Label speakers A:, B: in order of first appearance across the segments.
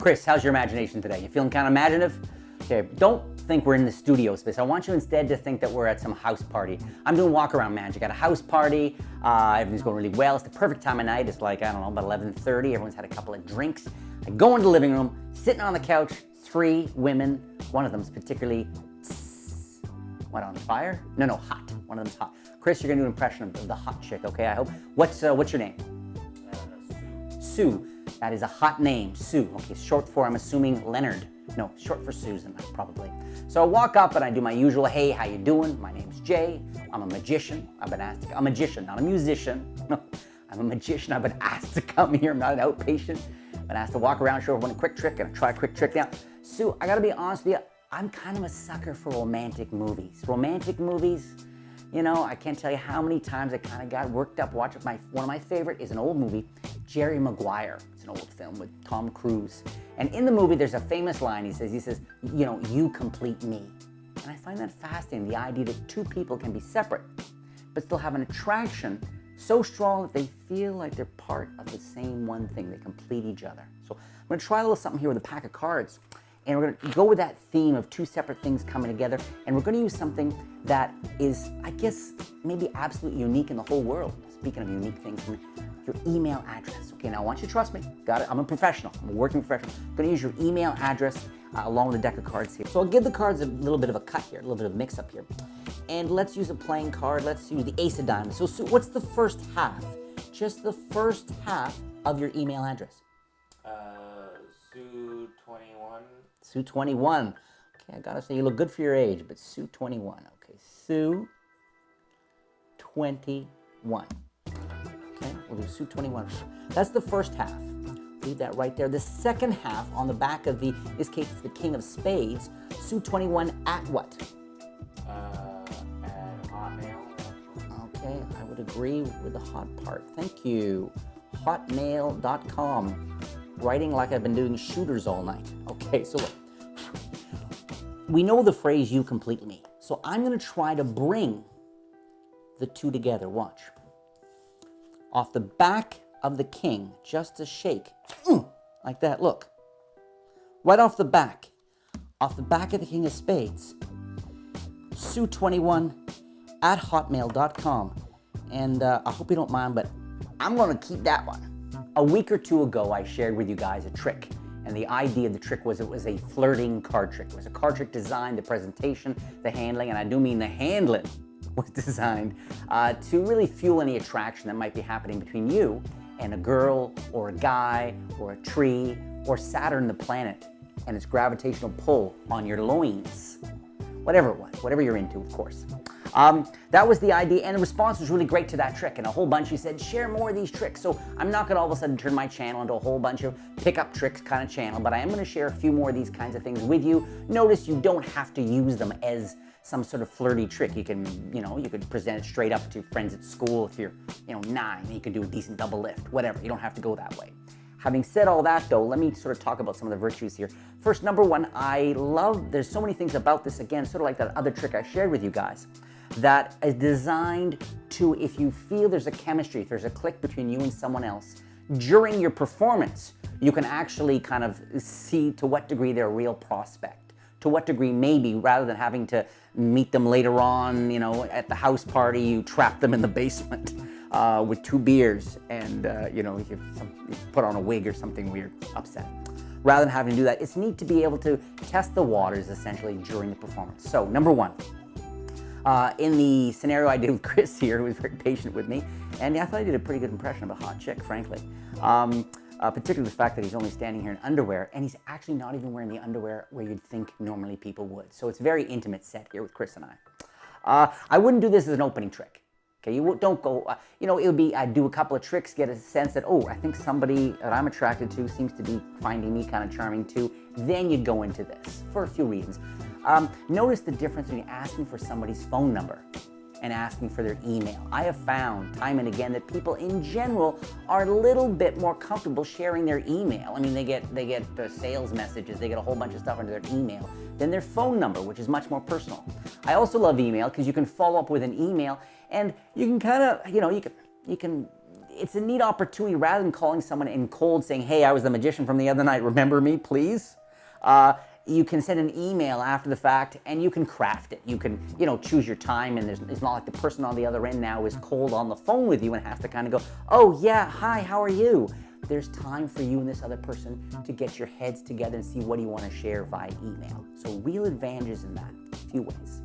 A: Chris, how's your imagination today? You feeling kind of imaginative? Okay, don't think we're in the studio space. I want you instead to think that we're at some house party. I'm doing walk around magic at a house party. Everything's going really well. It's the perfect time of night. It's like, I don't know, about 11:30. Everyone's had a couple of drinks. I go into the living room, sitting on the couch, 3 women. One of them's particularly, what, on fire? No, hot. One of them's hot. Chris, you're gonna do an impression of the hot chick, okay? I hope. What's your name? Sue. That is a hot name, Sue. Okay, short for, I'm assuming, Leonard. No, short for Susan, probably. So I walk up and I do my usual, hey, how you doing? My name's Jay. I'm a magician. I've been asked to, a magician, not a musician. No, I'm a magician. I've been asked to come here. I'm not an outpatient. I've been asked to walk around, show everyone a quick trick, and try a quick trick. Now, Sue, I gotta be honest with you, I'm kind of a sucker for romantic movies. Romantic movies, you know, I can't tell you how many times I kind of got worked up watching one of my favorite is an old movie, Jerry Maguire. It's an old film with Tom Cruise. And in the movie, there's a famous line. He says, you know, you complete me. And I find that fascinating, the idea that 2 people can be separate, but still have an attraction so strong that they feel like they're part of the same one thing. They complete each other. So I'm gonna try a little something here with a pack of cards. And we're gonna go with that theme of 2 separate things coming together. And we're gonna use something that is, I guess, maybe absolutely unique in the whole world. Speaking of unique things, your email address. Okay, now I want you to trust me. Got it? I'm a professional. I'm a working professional. I'm gonna use your email address along with a deck of cards here. So I'll give the cards a little bit of a cut here, a little bit of mix up here. And let's use a playing card. Let's use the Ace of Diamonds. So Sue, what's the first half? Just the first half of your email address.
B: Sue 21.
A: Sue 21. Okay, I gotta say you look good for your age, but Sue 21. Okay, Sue 21. Okay, we'll do Sue 21. That's the first half. Leave that right there. The second half on the back of in this case, it's the King of Spades. Sue 21 at what?
B: At Hotmail.
A: Okay, I would agree with the hot part. Thank you. Hotmail.com. Writing like I've been doing shooters all night. Okay, so look. We know the phrase, you complete me. So I'm gonna try to bring the 2 together. Watch. Off the back of the king, just a shake. Like that, look. Right off the back of the King of Spades. Sue 21 at hotmail.com. And I hope you don't mind, but I'm gonna keep that one. A week or 2 ago, I shared with you guys a trick. And the idea of the trick was it was a flirting card trick. It was a card trick designed, the presentation, the handling, and I do mean the handling was designed to really fuel any attraction that might be happening between you and a girl or a guy or a tree or Saturn the planet and its gravitational pull on your loins. Whatever it was, whatever you're into, of course. That was the idea, and the response was really great to that trick, and a whole bunch of you said, share more of these tricks. So I'm not gonna all of a sudden turn my channel into a whole bunch of pick-up tricks kind of channel, but I am gonna share a few more of these kinds of things with you. Notice you don't have to use them as some sort of flirty trick. You can, you could present it straight up to friends at school if you're, 9, and you can do a decent double lift, whatever. You don't have to go that way. Having said all that though, let me sort of talk about some of the virtues here. First, number 1, there's so many things about this, again, sort of like that other trick I shared with you guys, that is designed to, if you feel there's a chemistry, if there's a click between you and someone else, during your performance, you can actually kind of see to what degree they're a real prospect, to what degree maybe, rather than having to meet them later on, at the house party, you trap them in the basement with 2 beers and, you put on a wig or something weird, upset. Rather than having to do that, it's neat to be able to test the waters essentially during the performance. So, number 1. In the scenario I did with Chris here, who was very patient with me, and I thought I did a pretty good impression of a hot chick, frankly. Particularly the fact that he's only standing here in underwear, and he's actually not even wearing the underwear where you'd think normally people would. So it's a very intimate set here with Chris and I. I wouldn't do this as an opening trick. Okay, you don't go, it would be, I'd do a couple of tricks, get a sense that, I think somebody that I'm attracted to seems to be finding me kind of charming too. Then you'd go into this for a few reasons. Notice the difference between asking for somebody's phone number and asking for their email. I have found time and again that people in general are a little bit more comfortable sharing their email. I mean, they get sales messages, they get a whole bunch of stuff into their email than their phone number, which is much more personal. I also love email because you can follow up with an email and you can kind of, it's a neat opportunity rather than calling someone in cold saying, hey, I was the magician from the other night, remember me, please? You can send an email after the fact and you can craft it. You can, choose your time, and it's not like the person on the other end now is cold on the phone with you and has to kind of go, oh yeah, hi, how are you? There's time for you and this other person to get your heads together and see what do you want to share via email. So real advantages in that, a few ways.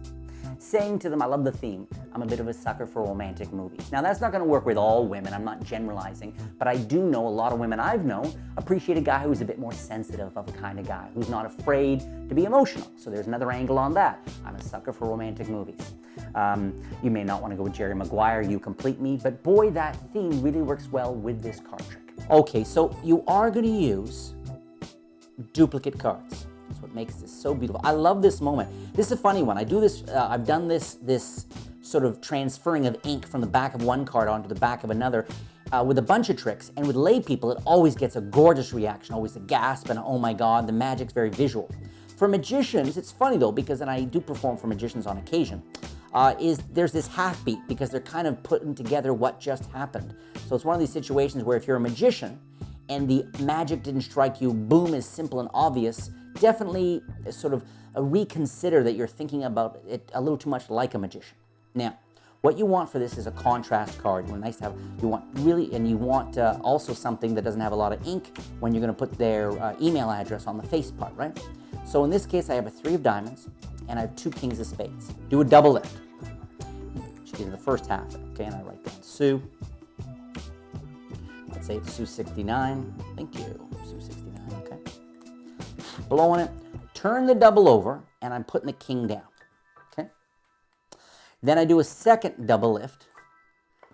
A: Saying to them, I love the theme, I'm a bit of a sucker for romantic movies. Now that's not going to work with all women, I'm not generalizing, but I do know a lot of women I've known appreciate a guy who's a bit more sensitive of a kind of guy, who's not afraid to be emotional. So there's another angle on that. I'm a sucker for romantic movies. You may not want to go with Jerry Maguire, You Complete Me, but boy, that theme really works well with this card trick. Okay, so you are going to use duplicate cards. That's what makes this so beautiful. I love this moment. This is a funny one. I do this, I've done this sort of transferring of ink from the back of one card onto the back of another with a bunch of tricks, and with lay people, it always gets a gorgeous reaction, always a gasp and oh my God, the magic's very visual. For magicians, it's funny though, because, and I do perform for magicians on occasion, there's this half beat because they're kind of putting together what just happened. So it's one of these situations where if you're a magician and the magic didn't strike you, boom, is simple and obvious, definitely sort of reconsider that you're thinking about it a little too much like a magician. Now, what you want for this is a contrast card. You want nice to have, you want also something that doesn't have a lot of ink when you're going to put their email address on the face part, right? So in this case, I have a 3 of diamonds and I have 2 kings of spades. Do a double lift. She's in the first half, okay, and I write down Sue. Let's say it's Sue 69. Thank you, Sue 69, okay. Blowing it, turn the double over, and I'm putting the king down, okay? Then I do a second double lift,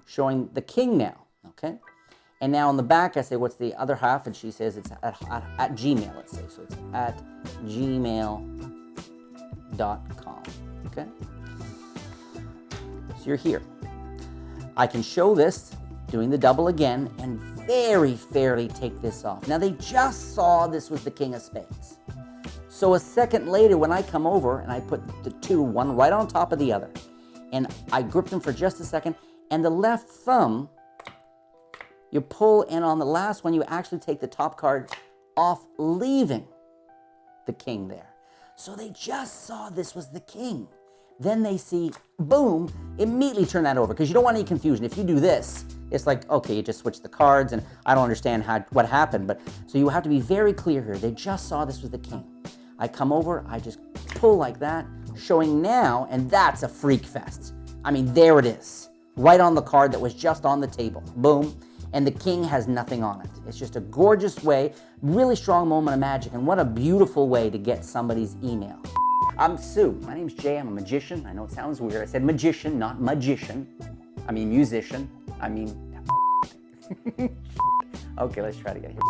A: showing the king now, okay? And now on the back, I say, what's the other half? And she says it's at Gmail, let's say. So it's at gmail.com, okay? So you're here. I can show this, doing the double again, and very fairly take this off. Now they just saw this was the king of spades. So a second later, when I come over and I put the 2, one right on top of the other, and I grip them for just a second, and the left thumb, you pull, and on the last one, you actually take the top card off, leaving the king there. So they just saw this was the king. Then they see, boom, immediately turn that over, because you don't want any confusion. If you do this, it's like, okay, you just switch the cards, and I don't understand what happened. But so you have to be very clear here. They just saw this was the king. I come over, I just pull like that, showing now, and that's a freak fest. I mean, there it is, right on the card that was just on the table. Boom. And the king has nothing on it. It's just a gorgeous way, really strong moment of magic, and what a beautiful way to get somebody's email. I'm Sue. My name's Jay. I'm a magician. I know it sounds weird. I said magician, not magician. I mean musician. I mean... Okay, let's try it again here.